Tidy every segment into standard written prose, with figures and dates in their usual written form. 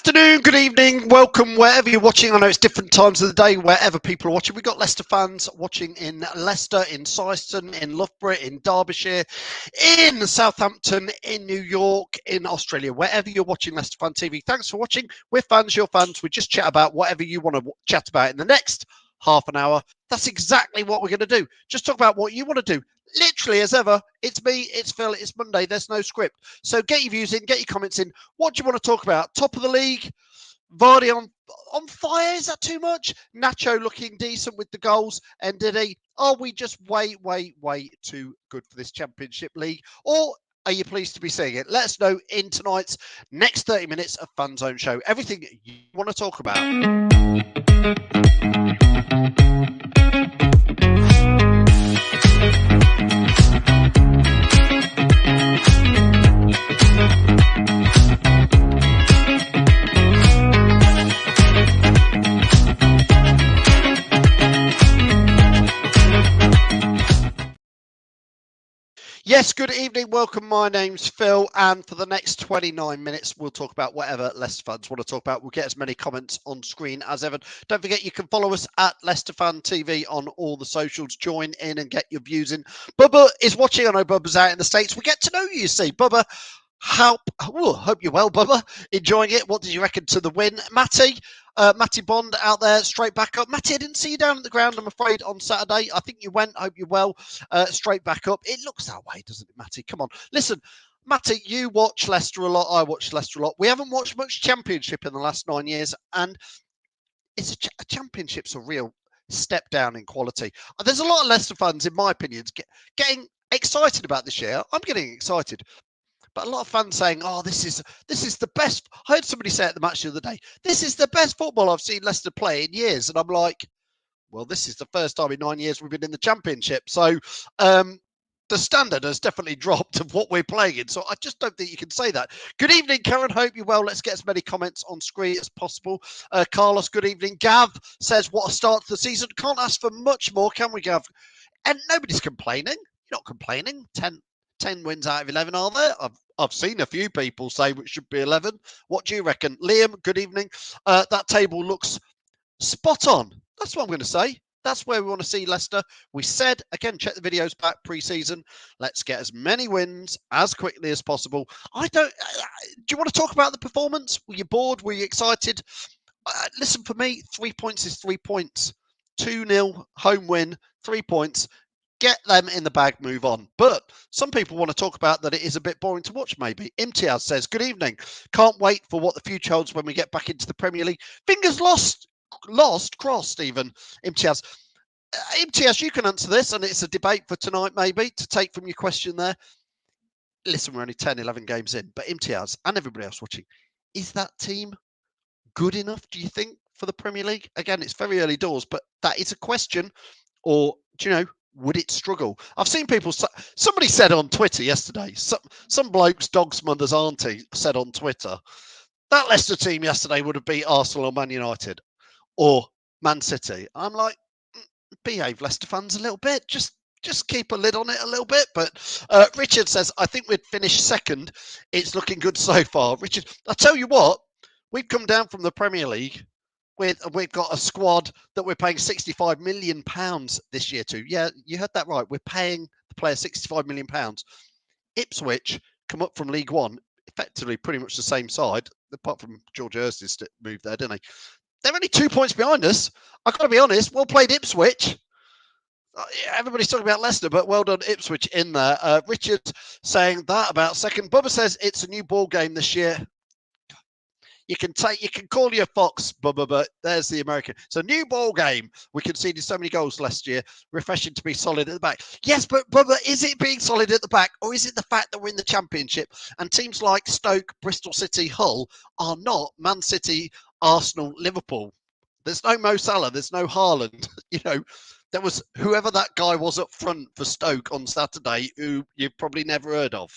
afternoon, good evening, welcome wherever you're watching. I know it's different times of the day, wherever people are watching. We've got Leicester fans watching in Leicester, in Syston, in Loughborough, in Derbyshire, in Southampton, in New York, in Australia, wherever you're watching Leicester Fan TV. Thanks for watching. We're fans, you're fans. We just chat about whatever you want to chat about in the next half an hour. That's exactly what we're going to do. Just talk about what you want to do. Literally, as ever, it's me, it's Phil, it's Monday. There's no script. So get your views in, get your comments in. What do you want to talk about? Top of the league? Vardy on fire? Is that too much? Nacho looking decent with the goals. And did he? Are we just way too good for this Championship League? Or are you pleased to be seeing it? Let us know in tonight's next 30 minutes of Fanzone show. Everything you want to talk about. Yes, good evening, welcome. My name's Phil, and for the next 29 minutes, we'll talk about whatever Leicester fans want to talk about. We'll get as many comments on screen as ever. Don't forget, you can follow us at Leicester Fan TV on all the socials. Join in and get your views in. Bubba is watching. I know Bubba's out in the States. We get to know you, see. Bubba, hope you're well, Bubba. Enjoying it. What did you reckon to the win? Matty Bond out there, straight back up. Matty, I didn't see you down at the ground, I'm afraid, on Saturday. I think you went. Hope you're well. Straight back up. It looks that way, doesn't it, Matty? Come on. Listen, Matty, you watch Leicester a lot. I watch Leicester a lot. We haven't watched much Championship in the last 9 years, and it's a Championship's a real step down in quality. There's a lot of Leicester fans, in my opinion, getting excited about this year. I'm getting excited. But a lot of fans saying, "Oh, this is the best." I heard somebody say at the match the other day, "This is the best football I've seen Leicester play in years." And I'm like, "Well, this is the first time in 9 years we've been in the Championship." So the standard has definitely dropped of what we're playing in. So I just don't think you can say that. Good evening, Karen. Hope you're well. Let's get as many comments on screen as possible. Carlos, good evening. Gav says, "What a start to the season. Can't ask for much more, can we, Gav?" And nobody's complaining. You're not complaining. 10 wins out of 11, are there? I've seen a few people say it should be 11. What do you reckon? Liam, good evening. That table looks spot on. That's what I'm going to say. That's where we want to see Leicester. We said, again, check the videos back pre-season. Let's get as many wins as quickly as possible. Do you want to talk about the performance? Were you bored? Were you excited? Listen, for me, 3 points is 3 points. 2-0 home win, 3 points. Get them in the bag, move on. But some people want to talk about that it is a bit boring to watch, maybe. Imtiaz says, "Good evening. Can't wait for what the future holds when we get back into the Premier League." Fingers crossed, even. Imtiaz. Imtiaz, you can answer this, and it's a debate for tonight, maybe, to take from your question there. Listen, we're only 10, 11 games in, but Imtiaz and everybody else watching, is that team good enough, do you think, for the Premier League? Again, it's very early doors, but that is a question. Or, do you know, would it struggle? I've seen people, somebody said on Twitter yesterday, some bloke's dog's mother's auntie said on Twitter, that Leicester team yesterday would have beat Arsenal or Man United or Man City. I'm like, behave, Leicester fans, a little bit. Just keep a lid on it a little bit. But Richard says, "I think we'd finish second. It's looking good so far." Richard, I tell you what, we've come down from the Premier League. We've got a squad that we're paying £65 million this year to. Yeah, you heard that right. We're paying the player £65 million. Ipswich come up from League One, effectively pretty much the same side, apart from George Hurst's moved there, didn't he? They're only 2 points behind us. I've got to be honest, well played Ipswich. Everybody's talking about Leicester, but well done Ipswich in there. Richard saying that about second. Bubba says it's a new ball game this year. You can call your fox, Bubba, but there's the American. It's a new ball game. We conceded so many goals last year. Refreshing to be solid at the back. Yes, but Bubba, is it being solid at the back, or is it the fact that we're in the Championship and teams like Stoke, Bristol City, Hull are not Man City, Arsenal, Liverpool? There's no Mo Salah. There's no Haaland. You know, there was whoever that guy was up front for Stoke on Saturday, who you've probably never heard of.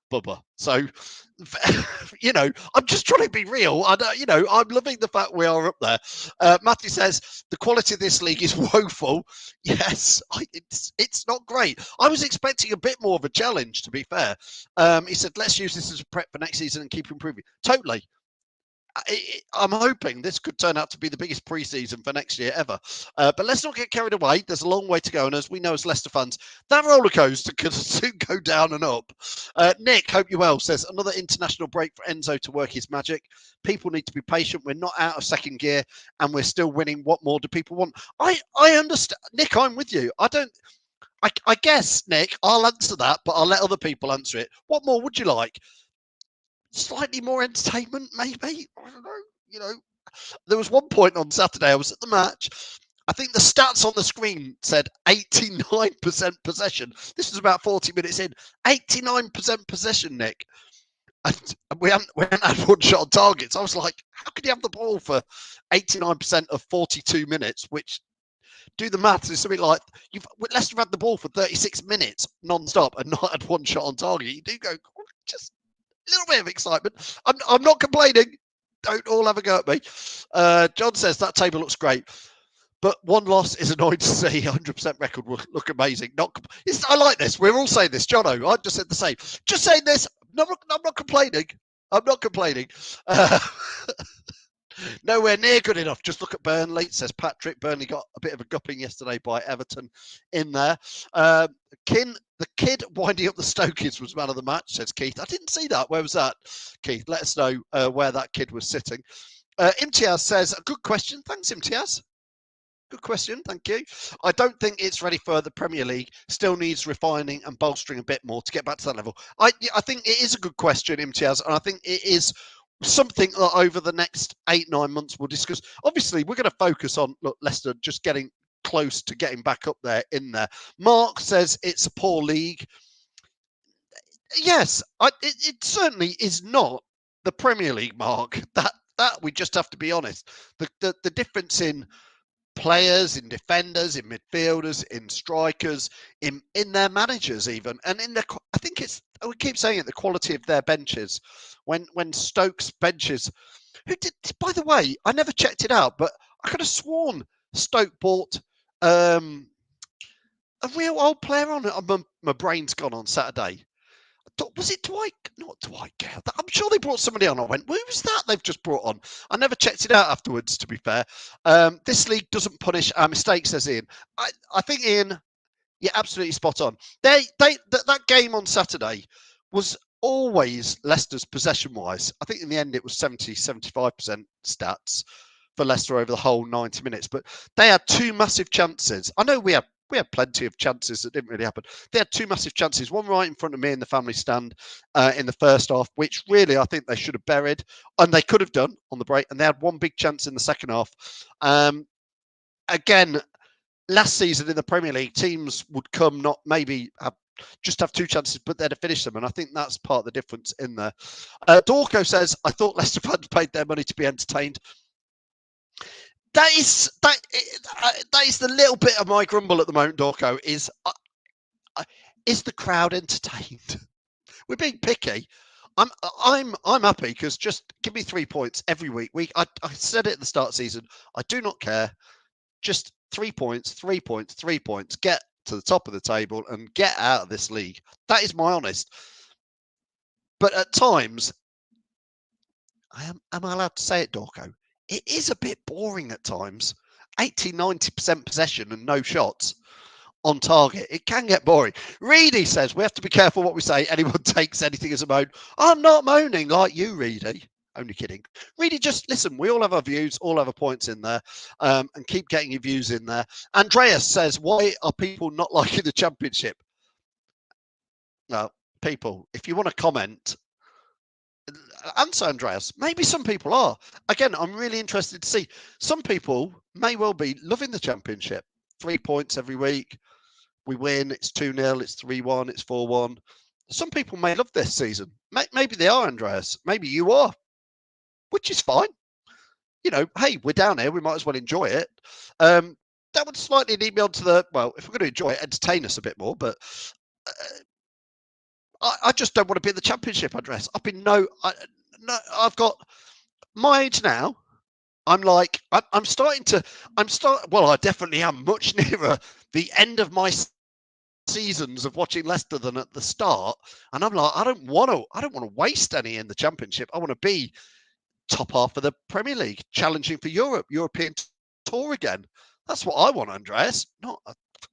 Bubba. So, you know, I'm just trying to be real. I'm loving the fact we are up there. Matthew says the quality of this league is woeful. Yes, it's not great. I was expecting a bit more of a challenge, to be fair. He said, let's use this as a prep for next season and keep improving. Totally. I'm hoping this could turn out to be the biggest pre-season for next year ever. But let's not get carried away. There's a long way to go. And as we know as Leicester fans, that roller coaster could soon go down and up. Nick, hope you're well, says, another international break for Enzo to work his magic. People need to be patient. We're not out of second gear and we're still winning. What more do people want? I understand. Nick, I'm with you. I guess, Nick, I'll answer that, but I'll let other people answer it. What more would you like? Slightly more entertainment, maybe. I don't know. You know, there was one point on Saturday I was at the match. I think the stats on the screen said 89% possession. This was about 40 minutes in. 89% possession, Nick. And we hadn't had one shot on targets. I was like, how could you have the ball for 89% of 42 minutes? Which, do the maths, is something like Leicester have had the ball for 36 minutes non-stop and not had one shot on target. You do go, just a little bit of excitement. I'm not complaining. Don't all have a go at me. John says that table looks great, but one loss is annoying to see. 100% record will look amazing. I like this. We're all saying this. Jono, I just said the same. Just saying this. I'm not complaining. I'm not complaining. Nowhere near good enough. Just look at Burnley, says Patrick. Burnley got a bit of a gupping yesterday by Everton in there. The kid winding up the Stokies was man of the match, says Keith. I didn't see that. Where was that, Keith? Let us know where that kid was sitting. Imtiaz says, a good question. Thanks, Imtiaz. Good question. Thank you. I don't think it's ready for the Premier League. Still needs refining and bolstering a bit more to get back to that level. I think it is a good question, Imtiaz, and I think it is something that over the next 8-9 months we'll discuss. Obviously, we're going to focus on Leicester just getting close to getting back up there in there. Mark says it's a poor league. Yes, it certainly is not the Premier League, Mark. That we just have to be honest. The difference in players, in defenders, in midfielders, in strikers, in their managers even, and in I think it's, we keep saying it, the quality of their benches. When Stokes benches, who did, by the way, I never checked it out, but I could have sworn Stoke bought a real old player on it. My brain's gone on Saturday. Was it Dwight? Not Dwight Gale. I'm sure they brought somebody on. I went, who was that they've just brought on? I never checked it out afterwards, to be fair. This league doesn't punish our mistakes, says Ian. I think, Ian, you're absolutely spot on. That game on Saturday was always Leicester's possession-wise. I think in the end it was 75% stats for Leicester over the whole 90 minutes. But they had two massive chances. I know we had plenty of chances that didn't really happen. They had two massive chances, one right in front of me in the family stand in the first half, which really I think they should have buried, and they could have done on the break. And they had one big chance in the second half. Again, last season in the Premier League, teams would come not maybe just have two chances, but they'd have finished them. And I think that's part of the difference in there. Dorco says, I thought Leicester fans paid their money to be entertained. That is the little bit of my grumble at the moment, Dorco, is the crowd entertained? We're being picky. I'm happy because just give me 3 points every week. I said it at the start of the season. I do not care. Just 3 points, 3 points, 3 points. Get to the top of the table and get out of this league. That is my honest. But at times, am I allowed to say it, Dorco? It is a bit boring at times. 80-90% possession and no shots on target. It can get boring. Reedy says we have to be careful what we say. Anyone takes anything as a moan. I'm not moaning like you, Reedy. Only kidding. Reedy, just listen. We all have our views, all have our points in there, and keep getting your views in there. Andreas says, why are people not liking the Championship? Well, people, if you want to comment, answer, Andreas. Maybe some people are. Again, I'm really interested to see. Some people may well be loving the Championship. 3 points every week. We win. It's 2-0. It's 3-1. It's 4-1. Some people may love this season. Maybe they are, Andreas. Maybe you are, which is fine. You know, hey, we're down here. We might as well enjoy it. That would slightly lead me on to the, well, if we're going to enjoy it, entertain us a bit more. But I just don't want to be in the Championship, Andreas. I've got my age now. I'm like, well, I definitely am much nearer the end of my seasons of watching Leicester than at the start. And I'm like, I don't want to waste any in the Championship. I want to be top half of the Premier League, challenging for European tour again. That's what I want, Andreas.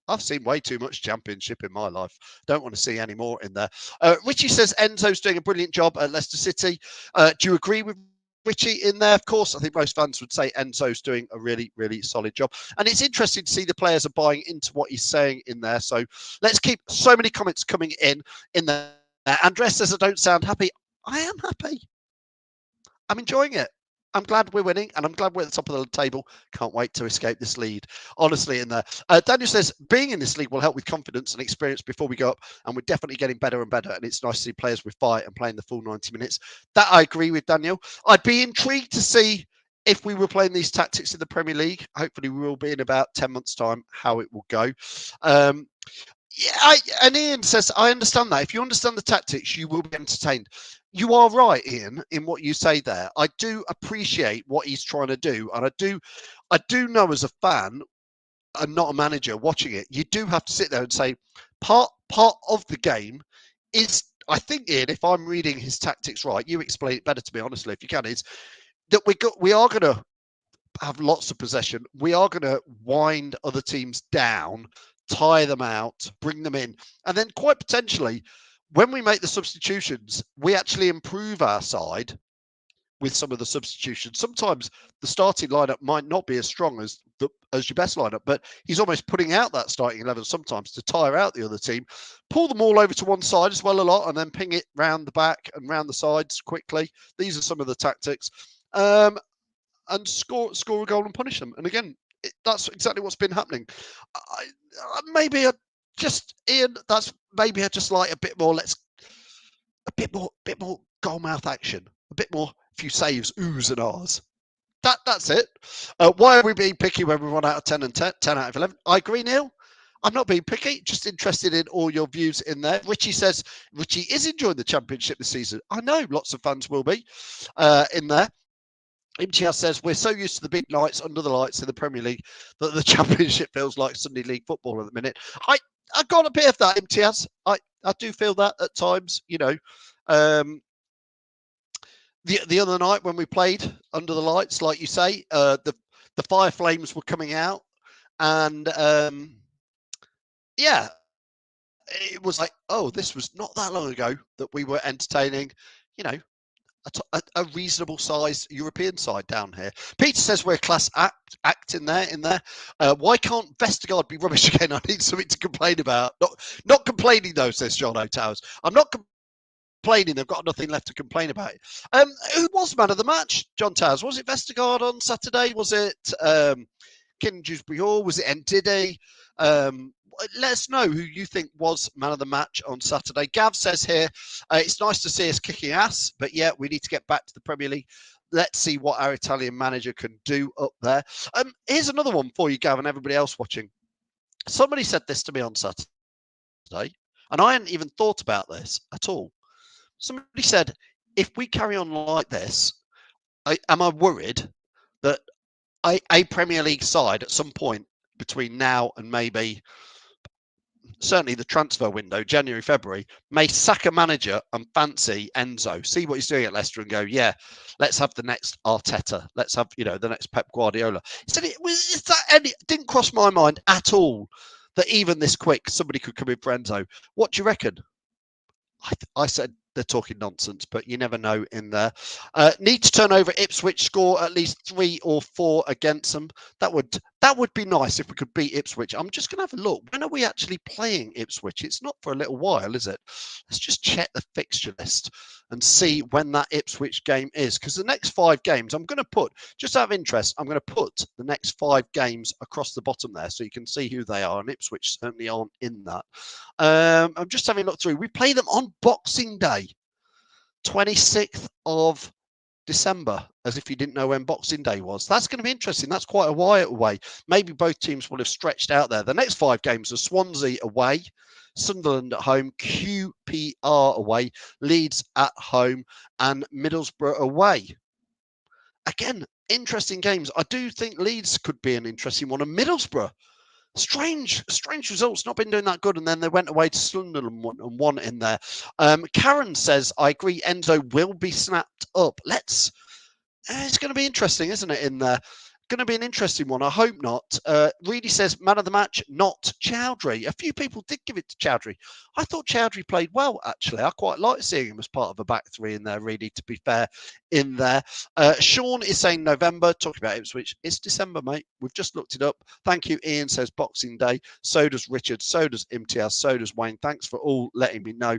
I've seen way too much Championship in my life. Don't want to see any more in there. Richie says Enzo's doing a brilliant job at Leicester City. Do you agree with Richie in there? Of course, I think most fans would say Enzo's doing a really, really solid job. And it's interesting to see the players are buying into what he's saying in there. So let's keep so many comments coming in there. Andres says, I don't sound happy. I am happy. I'm enjoying it. I'm glad we're winning, and I'm glad we're at the top of the table. Can't wait to escape this lead. Honestly, in there. Daniel says, being in this league will help with confidence and experience before we go up, and we're definitely getting better and better, and it's nice to see players with fight and playing the full 90 minutes. That I agree with, Daniel. I'd be intrigued to see if we were playing these tactics in the Premier League. Hopefully, we will be in about 10 months' time, how it will go. And Ian says, I understand that. If you understand the tactics, you will be entertained. You are right, Ian, in what you say there. I do appreciate what he's trying to do. And I do know as a fan and not a manager watching it, you do have to sit there and say, part of the game is, I think, Ian, if I'm reading his tactics right, you explain it better to me, honestly, if you can, is that we are going to have lots of possession. We are going to wind other teams down, tire them out, bring them in, and then quite potentially, when we make the substitutions, we actually improve our side with some of the substitutions. Sometimes the starting lineup might not be as strong as your best lineup, but he's almost putting out that starting 11 sometimes to tire out the other team, pull them all over to one side as well a lot, and then ping it round the back and round the sides quickly. These are some of the tactics. And score a goal and punish them. And again, that's exactly what's been happening. Ian, that's maybe I just like a bit more goal mouth action, a bit more few saves, oohs and ahs. That's it. Why are we being picky when we run out of 10 and 10 out of 11? I agree, Neil. I'm not being picky, just interested in all your views in there. Richie says Richie is enjoying the Championship this season. I know lots of fans will be in there. MTS says, we're so used to the big nights under the lights in the Premier League that the Championship feels like Sunday League football at the minute. I got a bit of that, MTS. I do feel that at times, you know. The other night when we played under the lights, like you say, the fire flames were coming out. And, yeah, it was like, oh, this was not that long ago that we were entertaining, you know, a reasonable sized European side down here. Peter says we're a class act in there. Why can't Vestergaard be rubbish again? I need something to complain about. Not complaining though, says John O'Towers. I'm not complaining. They've got nothing left to complain about. Who was man of the match? John Towers. Was it Vestergaard on Saturday? Was it Kin Dewsbury Hall? Was it Ndidi? Let us know who you think was man of the match on Saturday. Gav says here, it's nice to see us kicking ass, but yeah, we need to get back to the Premier League. Let's see what our Italian manager can do up there. Here's another one for you, Gav, and everybody else watching. Somebody said this to me on Saturday, and I hadn't even thought about this at all. Somebody said, if we carry on like this, am I worried that a Premier League side at some point between now and maybe certainly the transfer window, January, February, may sack a manager and fancy Enzo, see what he's doing at Leicester and go, yeah, let's have the next Arteta. Let's have, you know, the next Pep Guardiola. It didn't cross my mind at all that even this quick, somebody could come in for Enzo. What do you reckon? I said they're talking nonsense, but you never know in there. Need to turn over Ipswich, score at least 3 or 4 against them. That would be nice if we could beat Ipswich. I'm just going to have a look. When are we actually playing Ipswich? It's not for a little while, is it? Let's just check the fixture list and see when that Ipswich game is. Because the next 5 games, I'm going to put, just out of interest, I'm going to put the next 5 games across the bottom there so you can see who they are. And Ipswich certainly aren't in that. I'm just having a look through. We play them on Boxing Day, 26th of December, as if you didn't know when Boxing Day was. That's going to be interesting. That's quite a while away. Maybe both teams will have stretched out there. The next 5 games are Swansea away, Sunderland at home, QPR away, Leeds at home, and Middlesbrough away. Again, interesting games. I do think Leeds could be an interesting one. And Middlesbrough, strange results, not been doing that good, and then they went away to Sunderland and won in there. Karen says, I agree, Enzo will be snapped up. Let's It's going to be interesting, isn't it, in there? Going to be an interesting one. I hope not. Reedy says, man of the match, not Chowdhury. A few people did give it to Chowdhury. I thought Chowdhury played well, actually. I quite like seeing him as part of a back three in there, Reedy, to be fair, in there. Sean is saying November. Talking about Ipswich. It's December, mate. We've just looked it up. Thank you. Ian says Boxing Day. So does Richard. So does Imtiaz. So does Wayne. Thanks for all letting me know.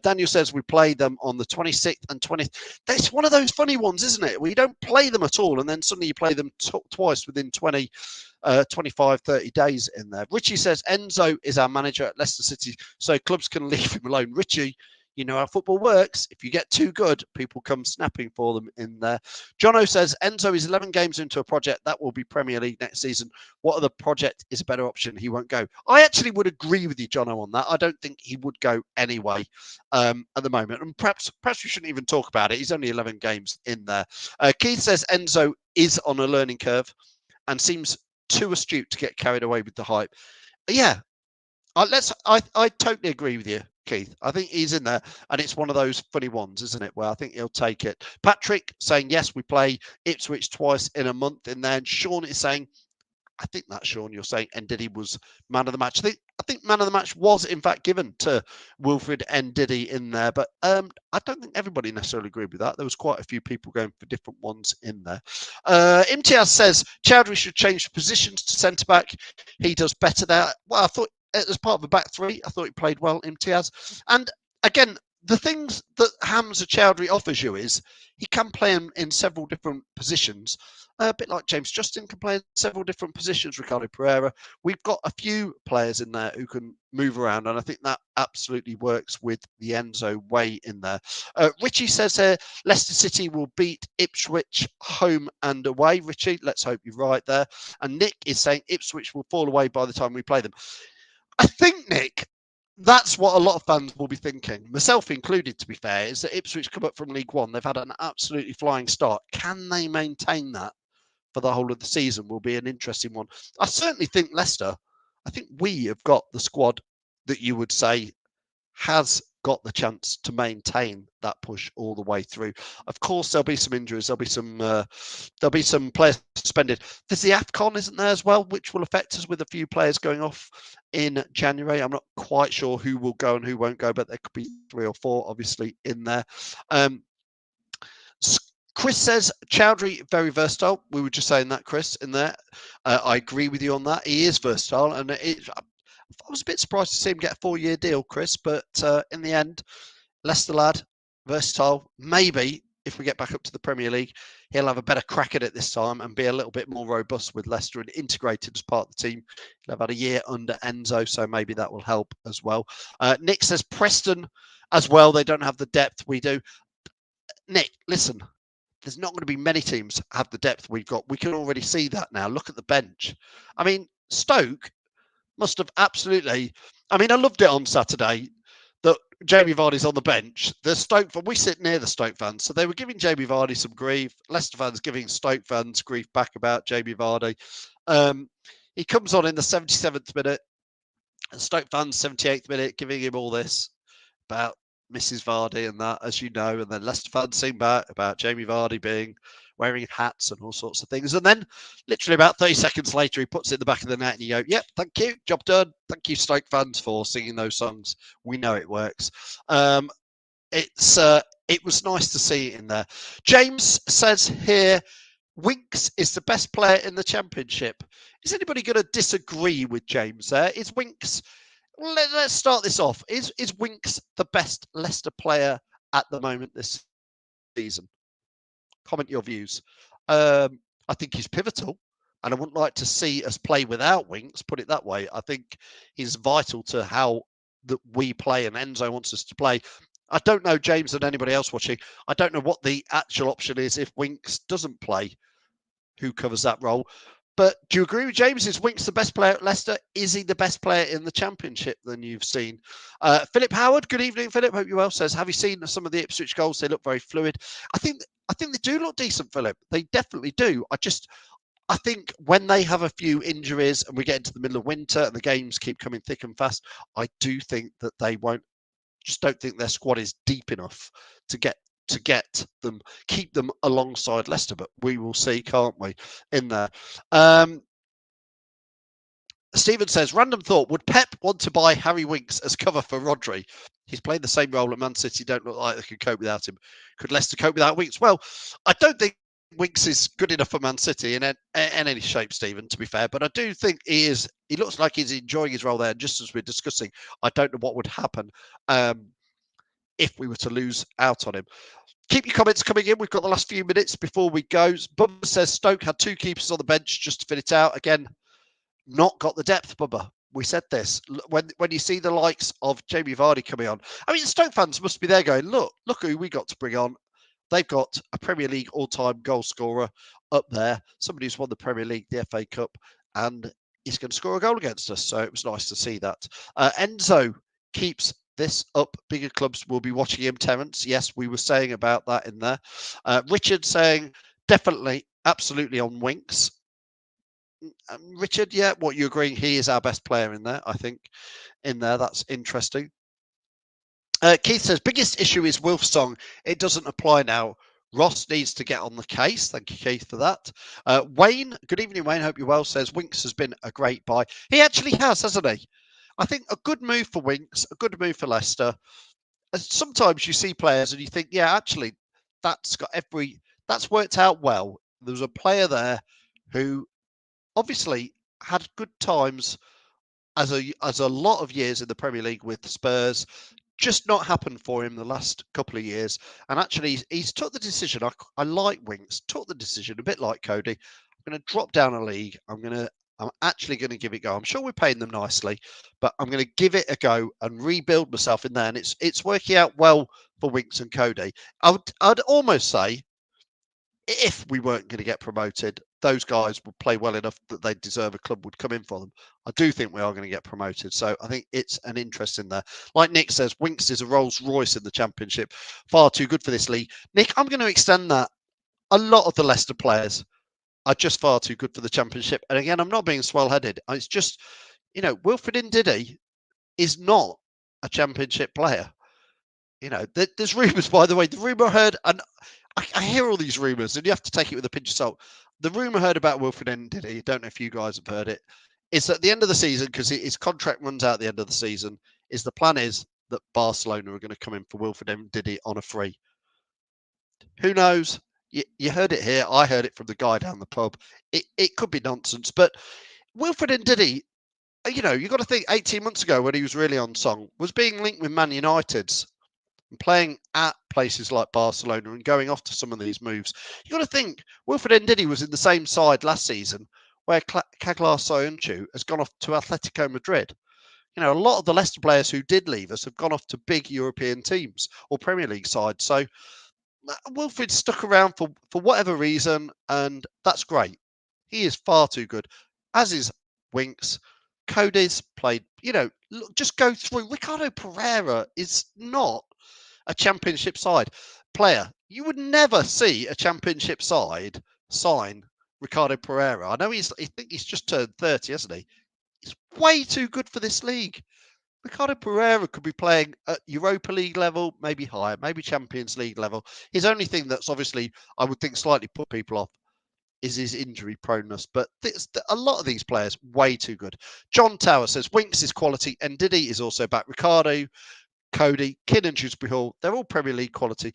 Daniel says we play them on the 26th and 20th. That's one of those funny ones, isn't it? We don't play them at all, and then suddenly you play them twice within 25, 30 days in there. Richie says Enzo is our manager at Leicester City, so clubs can leave him alone. Richie, you know how football works. If you get too good, people come snapping for them in there. Jono says Enzo is 11 games into a project that will be Premier League next season. What other project is a better option? He won't go. I actually would agree with you, Jono, on that. I don't think he would go anyway at the moment. And perhaps we shouldn't even talk about it. He's only 11 games in there. Keith says Enzo is on a learning curve and seems too astute to get carried away with the hype. Yeah, I totally agree with you, Keith. I think he's in there, and it's one of those funny ones, isn't it? Where I think he'll take it. Patrick saying yes, we play Ipswich twice in a month in there. And Sean is saying, I think that's Sean. You're saying Ndidi was man of the match. I think man of the match was in fact given to Wilfred Ndidi in there, but I don't think everybody necessarily agreed with that. There was quite a few people going for different ones in there. Imtiaz says Chowdhury should change positions to centre back. He does better there. Well, I thought as part of a back three, I thought he played well, Imtiaz. And again, the things that Hamza Chowdhury offers you is he can play in several different positions. A bit like James Justin can play in several different positions, Ricardo Pereira. We've got a few players in there who can move around, and I think that absolutely works with the Enzo way in there. Richie says Leicester City will beat Ipswich home and away. Richie, let's hope you're right there. And Nick is saying Ipswich will fall away by the time we play them. I think, Nick, that's what a lot of fans will be thinking, myself included, to be fair, is that Ipswich come up from League One. They've had an absolutely flying start. Can they maintain that for the whole of the season? Will be an interesting one. I certainly think Leicester, I think we have got the squad that you would say has got the chance to maintain that push all the way through. Of course, there'll be some injuries. There'll be some players suspended. There's the AFCON, isn't there, as well, which will affect us with a few players going off in January. I'm not quite sure who will go and who won't go, but there could be 3 or 4, obviously, in there. Chris says Chowdhury very versatile. We were just saying that, Chris, in there. I agree with you on that. He is versatile, and I was a bit surprised to see him get a 4-year deal, Chris, but in the end, Leicester lad, versatile. Maybe if we get back up to the Premier League, he'll have a better crack at it this time and be a little bit more robust with Leicester and integrated as part of the team. He'll have had a year under Enzo, so maybe that will help as well. Nick says Preston as well. They don't have the depth we do. Nick, listen, there's not going to be many teams have the depth we've got. We can already see that now. Look at the bench. I mean, Stoke must have absolutely. I mean, I loved it on Saturday that Jamie Vardy's on the bench. The Stoke, we sit near the Stoke fans, so they were giving Jamie Vardy some grief. Leicester fans giving Stoke fans grief back about Jamie Vardy. He comes on in the 77th minute, and Stoke fans 78th minute giving him all this about Mrs. Vardy and that, as you know, and then Leicester fans sing back about Jamie Vardy wearing hats and all sorts of things. And then literally about 30 seconds later, he puts it in the back of the net and you go, yep, thank you, job done. Thank you, Stoke fans, for singing those songs. We know it works. It was nice to see it in there. James says here, Winks is the best player in the Championship. Is anybody going to disagree with James there? Is Winks... Let's start this off. Is Winks the best Leicester player at the moment this season? Comment your views. I think he's pivotal, and I wouldn't like to see us play without Winks, put it that way. I think he's vital to how that we play and Enzo wants us to play. I don't know, James, and anybody else watching, I don't know what the actual option is if Winks doesn't play. Who covers that role? But do you agree with James? Is Winks the best player at Leicester? Is he the best player in the Championship than you've seen? Philip Howard, good evening, Philip. Hope you're well. Says, have you seen some of the Ipswich goals? They look very fluid. I think they do look decent, Philip. They definitely do. I think when they have a few injuries and we get into the middle of winter and the games keep coming thick and fast, I do think that they won't. Just don't think their squad is deep enough to to keep them alongside Leicester, but we will see, can't we, in there. Stephen says, random thought, would Pep want to buy Harry Winks as cover for Rodri? He's playing the same role at Man City, don't look like they can cope without him. Could Leicester cope without Winks? Well, I don't think Winks is good enough for Man City in any shape, Stephen, to be fair, but I do think he looks like he's enjoying his role there. And just as we're discussing, I don't know what would happen if we were to lose out on him. Keep your comments coming in. We've got the last few minutes before we go. Bubba says Stoke had 2 keepers on the bench just to fill it out. Again, not got the depth, Bubba. We said this. When you see the likes of Jamie Vardy coming on, I mean, Stoke fans must be there going, look who we got to bring on. They've got a Premier League all-time goal scorer up there, somebody who's won the Premier League, the FA Cup, and he's going to score a goal against us. So it was nice to see that. Enzo keeps this up. Bigger clubs will be watching him, Terence. Yes, we were saying about that in there. Richard saying, definitely, absolutely on Winks. Richard, yeah, what you agreeing? He is our best player in there, I think. In there, that's interesting. Keith says, biggest issue is Wolfsong. It doesn't apply now. Ross needs to get on the case. Thank you, Keith, for that. Wayne, good evening, Wayne. Hope you're well. Says, Winks has been a great buy. He actually has, hasn't he? I think a good move for Winks, a good move for Leicester. Sometimes you see players and you think, yeah, actually, that's worked out well. There was a player there who obviously had good times as a lot of years in the Premier League with Spurs. Just not happened for him the last couple of years. And actually, he's took the decision. I like Winks. Took the decision, a bit like Cody. I'm going to drop down a league. I'm actually going to give it a go. I'm sure we're paying them nicely, but I'm going to give it a go and rebuild myself in there. And it's working out well for Winks and Cody. I'd almost say, if we weren't going to get promoted, those guys would play well enough that they deserve a club would come in for them. I do think we are going to get promoted. So I think it's an interest in there. Like Nick says, Winks is a Rolls Royce in the Championship. Far too good for this league. Nick, I'm going to extend that. A lot of the Leicester players are just far too good for the Championship. And again, I'm not being swell-headed. It's just, Wilfred Ndidi is not a Championship player. There's rumours, by the way. The rumour I heard, and I hear all these rumours, and you have to take it with a pinch of salt. The rumour heard about Wilfred Ndidi, don't know if you guys have heard it, is at the end of the season, because his contract runs out at the end of the season, the plan is that Barcelona are going to come in for Wilfred Ndidi on a free. Who knows? You heard it here. I heard it from the guy down the pub. It could be nonsense, but Wilfred Ndidi, you've got to think 18 months ago when he was really on song, was being linked with Man United's and playing at places like Barcelona and going off to some of these moves. You've got to think, Wilfred Ndidi was in the same side last season where Caglar Soyuncu has gone off to Atletico Madrid. A lot of the Leicester players who did leave us have gone off to big European teams or Premier League sides. So Wilfred stuck around for whatever reason, and that's great. He is far too good, as is Winks. Cody's played, just go through. Ricardo Pereira is not a Championship side player. You would never see a Championship side sign Ricardo Pereira. I know I think he's just turned 30, hasn't he? He's way too good for this league. Ricardo Pereira could be playing at Europa League level, maybe higher, maybe Champions League level. His only thing that's obviously, I would think, slightly put people off is his injury proneness. But a lot of these players, way too good. John Tower says, Winks is quality. Ndidi is also back. Ricardo, Cody, Kidd and Shrewsbury Hall, they're all Premier League quality.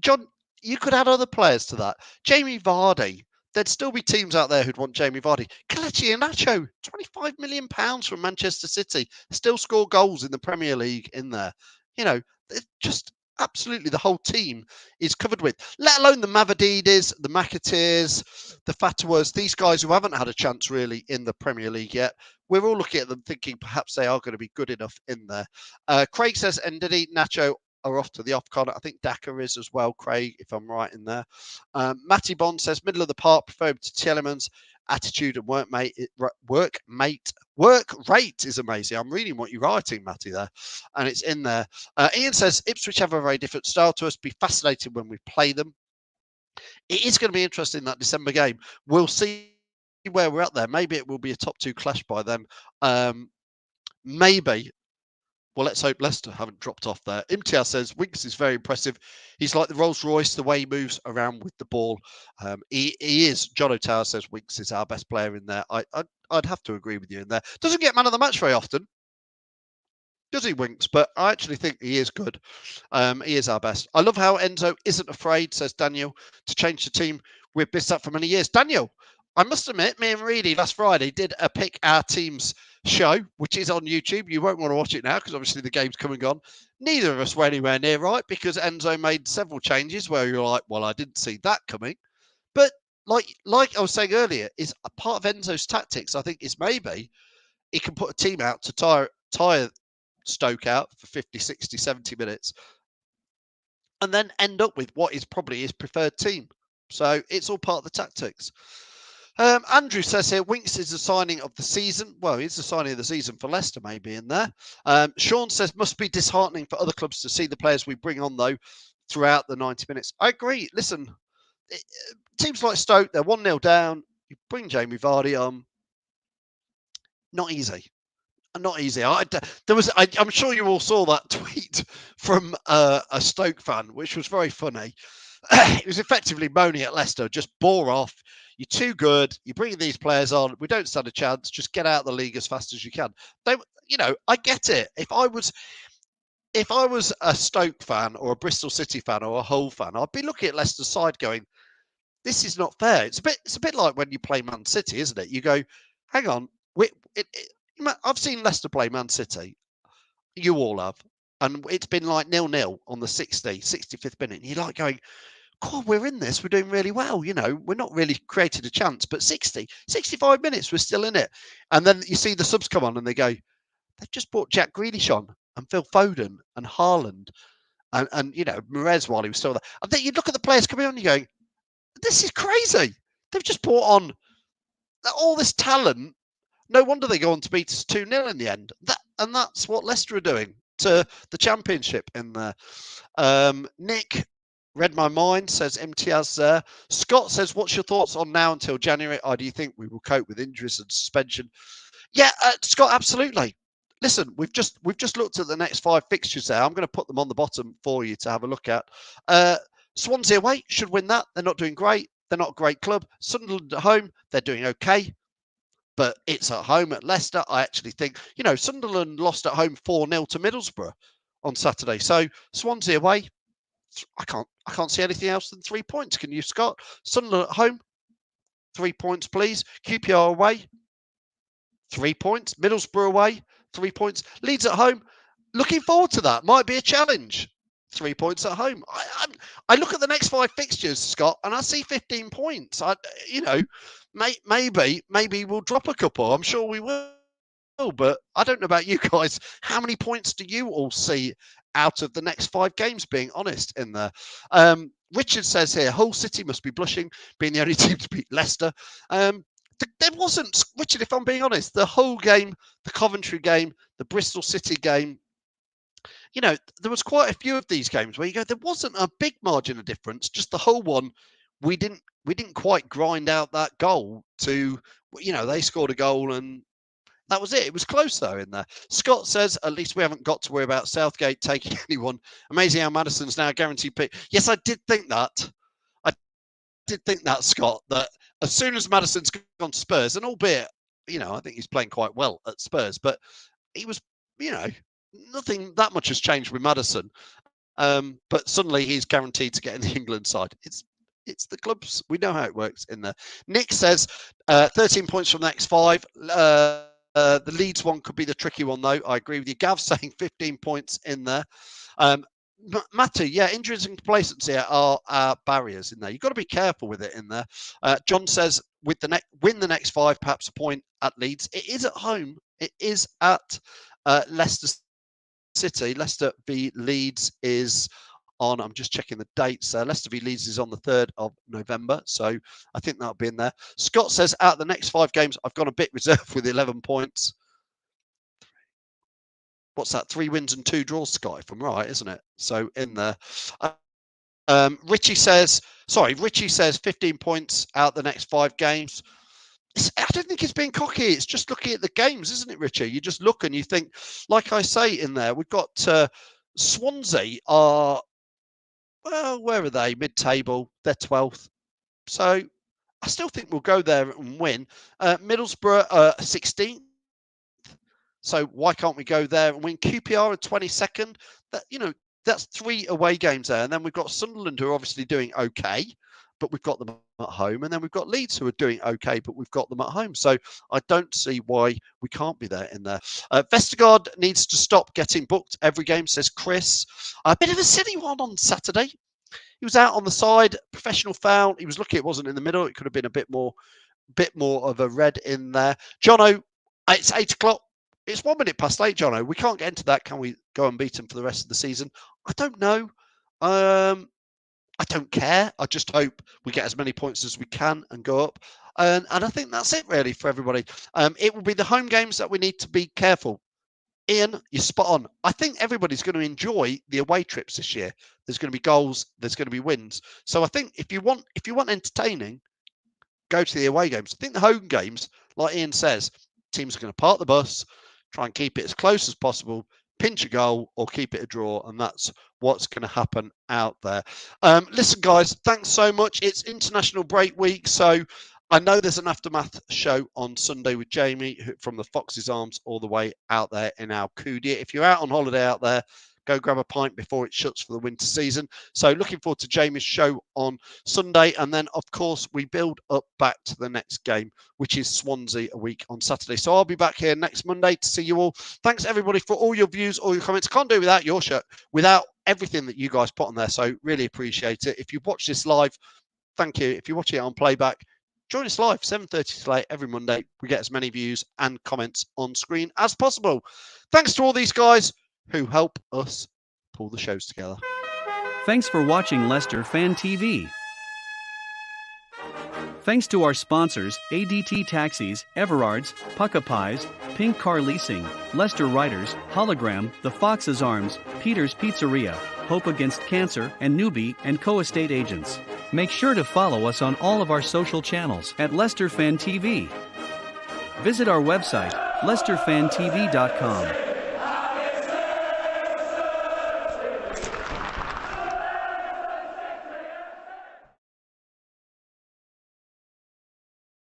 John, you could add other players to that. Jamie Vardy, there'd still be teams out there who'd want Jamie Vardy. Kelechi Iheanacho, £25 million from Manchester City, still score goals in the Premier League in there. Just absolutely the whole team is covered with, let alone the Mavrodidis, the McAteers, the Fatawas, these guys who haven't had a chance really in the Premier League yet. We're all looking at them thinking perhaps they are going to be good enough in there. Craig says, Ndidi, Nacho are off to the off-con. I think Daka is as well, Craig, if I'm right in there. Matty Bond says, middle of the park, prefer to Tielemans. Attitude and work rate is amazing. I'm reading what you're writing, Matty, there, and it's in there. Ian says, Ipswich have a very different style to us. Be fascinating when we play them. It is going to be interesting, that December game. We'll see where we're at there. Maybe it will be a top 2 clash by them. Maybe Well, let's hope Leicester haven't dropped off there. Imtiaz says Winks is very impressive. He's like the Rolls Royce, the way he moves around with the ball. He is. John O'Tower says Winks is our best player in there. I'd have to agree with you in there. Doesn't get man of the match very often, does he, Winks? But I actually think he is good. He is our best. I love how Enzo isn't afraid, says Daniel, to change the team we've missed up for many years. Daniel, I must admit, me and Reedy last Friday did a pick our team's show, which is on YouTube. You won't want to watch it now because obviously the game's come and gone. Neither of us were anywhere near right because Enzo made several changes where you're like, well, I didn't see that coming. But like I was saying earlier, is a part of Enzo's tactics, I think, is maybe he can put a team out to tire Stoke out for 50, 60, 70 minutes and then end up with what is probably his preferred team. So it's all part of the tactics. Andrew says here, Winks is the signing of the season. Well, he's the signing of the season for Leicester, maybe in there. Sean says, must be disheartening for other clubs to see the players we bring on, though, throughout the 90 minutes. I agree. Listen, teams like Stoke, they're 1-0 down. You bring Jamie Vardy on. Not easy. Not easy. I'm sure you all saw that tweet from a Stoke fan, which was very funny. It was effectively moaning at Leicester, just bore off. You're too good. You're bringing these players on. We don't stand a chance. Just get out of the league as fast as you can. I get it. If I was a Stoke fan or a Bristol City fan or a Hull fan, I'd be looking at Leicester's side going, this is not fair. It's a bit like when you play Man City, isn't it? You go, hang on. I've seen Leicester play Man City. You all have. And it's been like 0-0 on the 65th minute. And you're like going, God, we're in this. We're doing really well. We're not really created a chance. But 65 minutes, we're still in it. And then you see the subs come on and they go, they've just brought Jack Grealish on and Phil Foden and Haaland and Perez while he was still there. And then you look at the players coming on and you're going, this is crazy. They've just brought on all this talent. No wonder they go on to beat us 2-0 in the end. That's what Leicester are doing to the Championship in there. Nick read my mind, says Imtiaz there. Scott says, what's your thoughts on now until January? Do you think we will cope with injuries and suspension? Yeah, Scott, absolutely. Listen, we've just looked at the next 5 fixtures there. I'm going to put them on the bottom for you to have a look at. Swansea away should win that. They're not doing great. They're not a great club. Sunderland at home, they're doing okay. But it's at home at Leicester. I actually think, Sunderland lost at home 4-0 to Middlesbrough on Saturday. So Swansea away, I can't see anything else than 3 points. Can you, Scott? Sunderland at home, 3 points, please. QPR away, 3 points. Middlesbrough away, 3 points. Leeds at home, looking forward to that. Might be a challenge. 3 points at home. I look at the next 5 fixtures, Scott, and I see 15 points. Maybe we'll drop a couple. I'm sure we will. But I don't know about you guys. How many points do you all see out of the next 5 games, being honest, in there? Richard says here, Hull City must be blushing, being the only team to beat Leicester. There wasn't, Richard, if I'm being honest, the Hull game, the Coventry game, the Bristol City game, there was quite a few of these games where you go, there wasn't a big margin of difference. Just the whole one, we didn't quite grind out that goal to, they scored a goal and that was it. It was close though in there. Scott says, at least we haven't got to worry about Southgate taking anyone. Amazing how Maddison's now guaranteed pick. Yes, I did think that. Scott, that as soon as Maddison's gone to Spurs, and albeit, I think he's playing quite well at Spurs, but he was, nothing that much has changed with Maddison. But suddenly he's guaranteed to get in the England side. It's the clubs. We know how it works in there. Nick says 13 points from the next 5. The Leeds one could be the tricky one, though. I agree with you. Gav saying 15 points in there. Matty, yeah, injuries and complacency are barriers in there. You've got to be careful with it in there. John says, win the next 5, perhaps a point at Leeds. It is at home. It is at Leicester City. Leicester v Leeds is on, I'm just checking the dates. Leicester v Leeds is on the 3rd of November. So I think that'll be in there. Scott says, out of the next 5 games, I've gone a bit reserved with 11 points. What's that? 3 wins and 2 draws, Scott, if I'm right, isn't it? So in there. Richie says 15 points out the next 5 games. I don't think it's being cocky. It's just looking at the games, isn't it, Richard? You just look and you think, like I say in there, we've got Swansea are, well, where are they? Mid-table. They're 12th. So I still think we'll go there and win. Middlesbrough 16th. So why can't we go there and win? QPR at 22nd. That, that's 3 away games there. And then we've got Sunderland, who are obviously doing okay, but we've got them at home. And then we've got Leeds, who are doing okay, but we've got them at home. So I don't see why we can't be there in there. Vestergaard needs to stop getting booked every game, says Chris. A bit of a silly one on Saturday. He was out on the side, professional foul. He was lucky it wasn't in the middle. It could have been a bit more of a red in there. Jono, it's 8 o'clock. It's 1 minute past 8, Jono. We can't get into that. Can we go unbeaten for the rest of the season? I don't know. I don't care. I just hope we get as many points as we can and go up. And I think that's it, really, for everybody. It will be the home games that we need to be careful. Ian, you're spot on. I think everybody's going to enjoy the away trips this year. There's going to be goals. There's going to be wins. So I think if you want entertaining, go to the away games. I think the home games, like Ian says, teams are going to park the bus, try and keep it as close as possible, pinch a goal or keep it a draw, and that's what's going to happen out there. Listen, guys, thanks so much. It's International Break Week, so I know there's an aftermath show on Sunday with Jamie from the Fox's Arms all the way out there in Alcudia. If you're out on holiday out there, go grab a pint before it shuts for the winter season. So looking forward to Jamie's show on Sunday. And then, of course, we build up back to the next game, which is Swansea a week on Saturday. So I'll be back here next Monday to see you all. Thanks, everybody, for all your views, all your comments. Can't do without your show, without everything that you guys put on there. So really appreciate it. If you watch this live, thank you. If you're watching it on playback, join us live, 7:30 to 8 every Monday. We get as many views and comments on screen as possible. Thanks to all these guys who help us pull the shows together. Thanks for watching Leicester Fan TV. Thanks to our sponsors, ADT Taxis, Everards, Pukka Pies, Pink Car Leasing, Leicester Riders, Hollogram, The Fox's Arms, Peter's Pizzeria, Hope Against Cancer, and Newby Co Estate Agents. Make sure to follow us on all of our social channels at Leicester Fan TV. Visit our website, leicesterfantv.com.